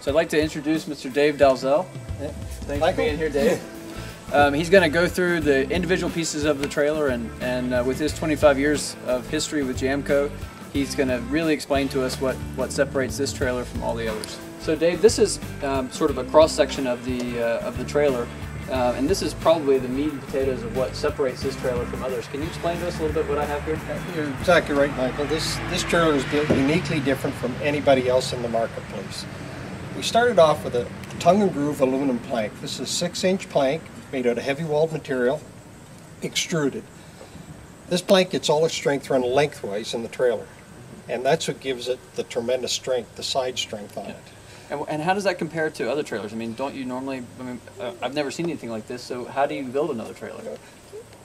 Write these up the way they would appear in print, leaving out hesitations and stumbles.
So I'd like to introduce Mr. Dave Dalzell. Thanks for being here, Dave. He's going to go through the individual pieces of the trailer, and with his 25 years of history with Jamco, he's going to really explain to us what separates this trailer from all the others. So Dave, this is sort of a cross-section of the trailer, and this is probably the meat and potatoes of what separates this trailer from others. Can you explain to us a little bit what I have here? You're exactly right, Michael. This trailer is built uniquely different from anybody else in the marketplace. We started off with a tongue and groove aluminum plank. This is a 6-inch plank made out of heavy walled material, extruded. This plank gets all its strength run lengthwise in the trailer, and that's what gives it the tremendous strength, the side strength on it. And how does that compare to other trailers? I mean, don't you normally, I've never seen anything like this, so how do you build another trailer?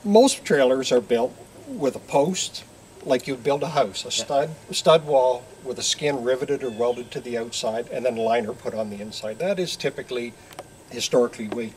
Most trailers are built with a post, like you'd build a house, a stud wall with a skin riveted or welded to the outside, and then a liner put on the inside. That is typically, historically, way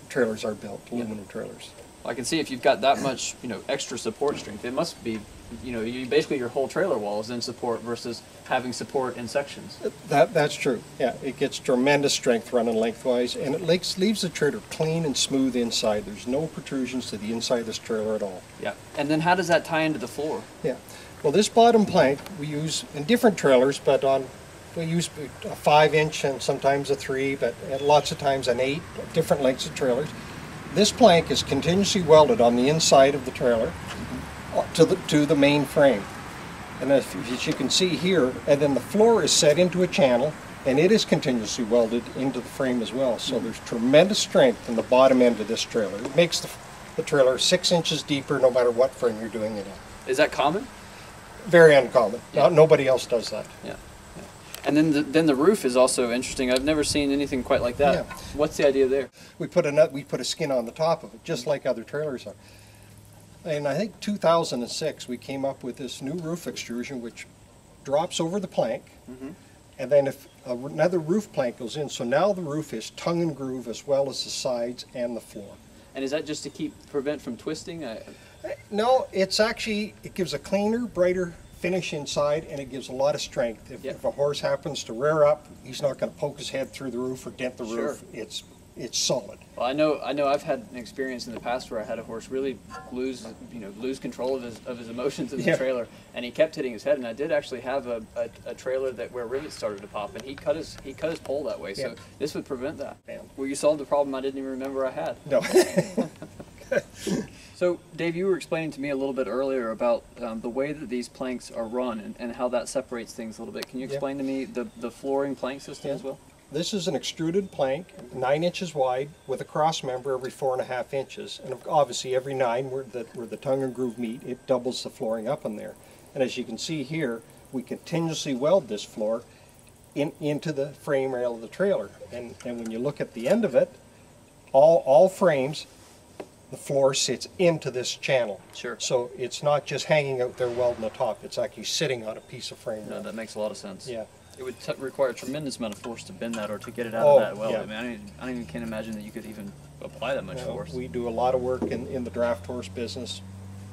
trailers are built, aluminum trailers. I can see if you've got that much, extra support strength, it must be, basically your whole trailer wall is in support versus having support in sections. That's true. Yeah, it gets tremendous strength running lengthwise, and it leaves the trailer clean and smooth inside. There's no protrusions to the inside of this trailer at all. Yeah. And then how does that tie into the floor? Yeah. Well, this bottom plank we use in different trailers, but we use a 5-inch and sometimes a 3, but lots of times an 8, different lengths of trailers. This plank is continuously welded on the inside of the trailer to the main frame. And as you can see here, and then the floor is set into a channel, and it is continuously welded into the frame as well. So there's tremendous strength in the bottom end of this trailer. It makes the trailer 6 inches deeper no matter what frame you're doing it in. Is that common? Very uncommon. Yeah. Nobody else does that. Yeah. And then the roof is also interesting. I've never seen anything quite like that. Yeah. What's the idea there? We put a skin on the top of it, just like other trailers are. And I think 2006 we came up with this new roof extrusion which drops over the plank, and then if another roof plank goes in, so now the roof is tongue and groove as well as the sides and the floor. And is that just to prevent from twisting? No, it gives a cleaner, brighter finish inside, and it gives a lot of strength. If a horse happens to rear up, he's not going to poke his head through the roof or dent the roof. It's solid. Well, I know I've had an experience in the past where I had a horse really lose control of his emotions in the trailer, and he kept hitting his head. And I did actually have a trailer where rivets started to pop, and he cut his pole that way. So this would prevent that. Well, you solved the problem I didn't even remember I had. No. So, Dave, you were explaining to me a little bit earlier about the way that these planks are run and how that separates things a little bit. Can you explain to me the flooring plank system as well? This is an extruded plank, 9 inches wide, with a cross member every 4.5 inches. And obviously every 9 where the tongue and groove meet, it doubles the flooring up in there. And as you can see here, we continuously weld this floor into the frame rail of the trailer. And when you look at the end of it, all frames, the floor sits into this channel. Sure. So it's not just hanging out there welding the top, it's actually sitting on a piece of frame. No, that makes a lot of sense. Yeah. It would require a tremendous amount of force to bend that or to get it out of that weld. Yeah. I mean, I don't even can't imagine that you could even apply that much force. We do a lot of work in the draft horse business,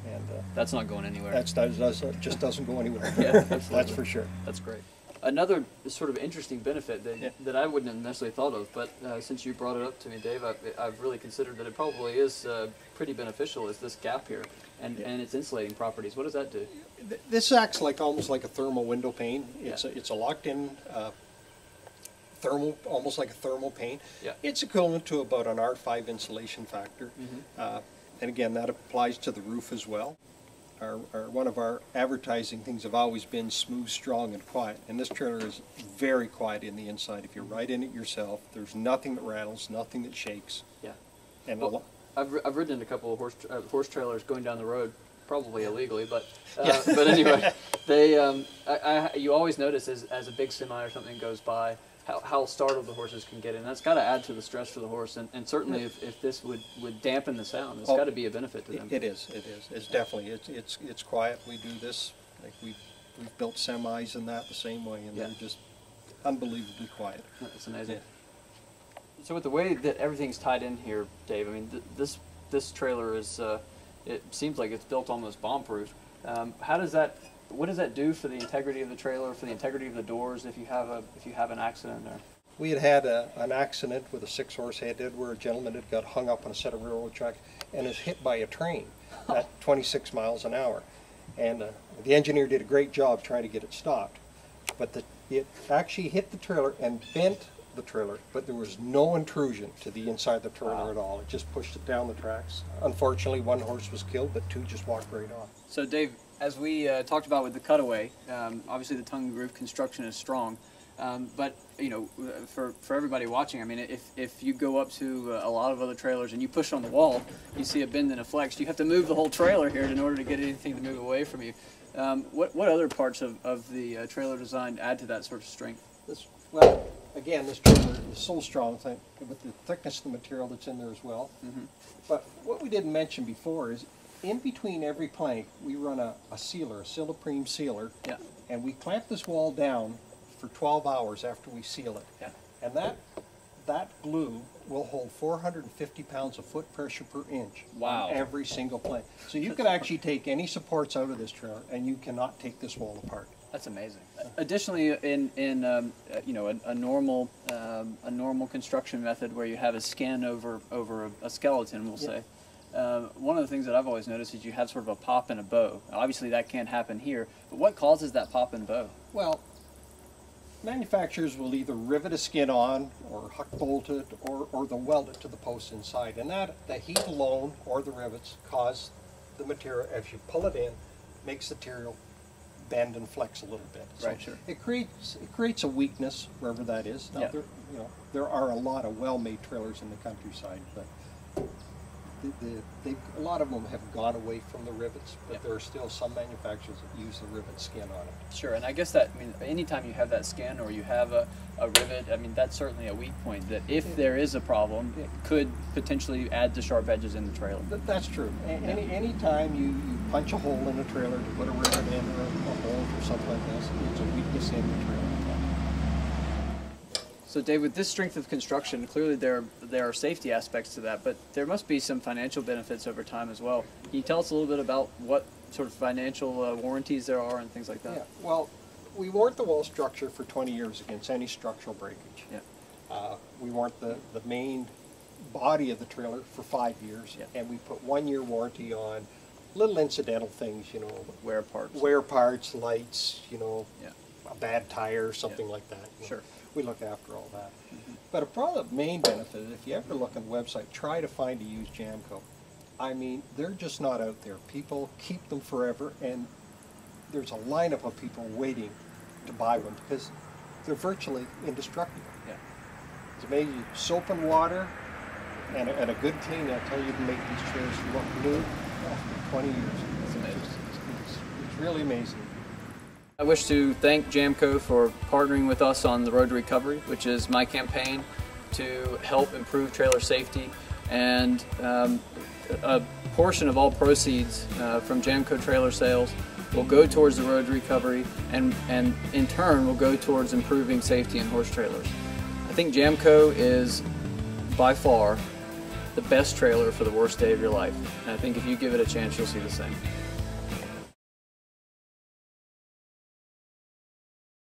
and that's not going anywhere. That just doesn't go anywhere. Yeah, absolutely. That's for sure. That's great. Another sort of interesting benefit that I wouldn't have necessarily thought of, but since you brought it up to me, Dave, I've really considered that it probably is pretty beneficial, is this gap here and its insulating properties. What does that do? This acts almost like a thermal window pane. It's a locked-in thermal, almost like a thermal pane. Yeah. It's equivalent to about an R5 insulation factor, and again that applies to the roof as well. One of our advertising things have always been smooth, strong, and quiet. And this trailer is very quiet in the inside. If you're right in it yourself, there's nothing that rattles, nothing that shakes. Yeah. And I've ridden in a couple of horse trailers going down the road, probably illegally, but anyway, you always notice as a big semi or something goes by, how startled the horses can get, and that's got to add to the stress for the horse. And certainly, if this would dampen the sound, it's got to be a benefit to them. It is. It's definitely. It's quiet. We do this. Like we've built semis and that the same way, and they're just unbelievably quiet. That's amazing. Yeah. So with the way that everything's tied in here, Dave, I mean, this trailer is. It seems like it's built almost bomb-proof. What does that do for the integrity of the trailer, for the integrity of the doors if you have an accident there? We had an accident with a 6-horse headed where a gentleman had got hung up on a set of railroad tracks and was hit by a train at 26 miles an hour. And the engineer did a great job trying to get it stopped. But it actually hit the trailer and bent the trailer, but there was no intrusion to the inside of the trailer at all. It just pushed it down the tracks. Unfortunately, 1 horse was killed, but 2 just walked right off. So Dave, as we talked about with the cutaway, obviously the tongue and groove construction is strong. But you know, for everybody watching, I mean, if you go up to a lot of other trailers and you push on the wall, you see a bend and a flex. You have to move the whole trailer here in order to get anything to move away from you. What other parts of the trailer design add to that sort of strength? Well, again, this trailer is so strong with the thickness of the material that's in there as well. Mm-hmm. But what we didn't mention before is in between every plank, we run a sealer, a Siloprene sealer, yeah. And we clamp this wall down for 12 hours after we seal it. Yeah. And that glue will hold 450 pounds of foot pressure per inch. Wow. On every single plank. So you could actually take any supports out of this trailer and you cannot take this wall apart. That's amazing. Additionally, in you know, a normal construction method where you have a skin over a skeleton, we'll say, one of the things that I've always noticed is you have sort of a pop and a bow. Obviously, that can't happen here. But what causes that pop and bow? Well, manufacturers will either rivet a skin on, or huck bolt it, or they'll weld it to the post inside, and that the heat alone or the rivets cause the material, as you pull it in, makes the material bend and flex a little bit. So right, sure. It creates a weakness wherever that is. Now, yeah. There are a lot of well-made trailers in the countryside, but a lot of them have gone away from the rivets, but yeah. There are still some manufacturers that use the rivet skin on it. Sure, and I guess that, I mean, anytime you have that skin or you have a rivet, I mean, that's certainly a weak point that if there is a problem, it could potentially add to sharp edges in the trailer. That's true. Any time you punch a hole in a trailer to put a rivet in or a bolt or something like this, it's a weakness in the trailer. So Dave, with this strength of construction, clearly there are safety aspects to that, but there must be some financial benefits over time as well. Can you tell us a little bit about what sort of financial warranties there are and things like that? Yeah, well, we warrant the wall structure for 20 years against any structural breakage. Yeah. We warrant the main body of the trailer for 5 years, yeah. And we put 1-year warranty on little incidental things, you know. Wear parts. Wear parts, lights, you know, yeah. A bad tire, something yeah. Like that. Sure. We look after all that. Mm-hmm. But probably the main benefit is if you ever look on the website, try to find a used Jamco. I mean, they're just not out there. People keep them forever, and there's a lineup of people waiting to buy one because they're virtually indestructible. Yeah. It's amazing. Soap and water and a good clean, I tell you, to make these trailers look new after 20 years. That's amazing. It's really amazing. I wish to thank Jamco for partnering with us on the Road to Recovery, which is my campaign to help improve trailer safety, and a portion of all proceeds from Jamco trailer sales will go towards the Road to Recovery, and in turn will go towards improving safety in horse trailers. I think Jamco is by far the best trailer for the worst day of your life, and I think if you give it a chance, you'll see the same.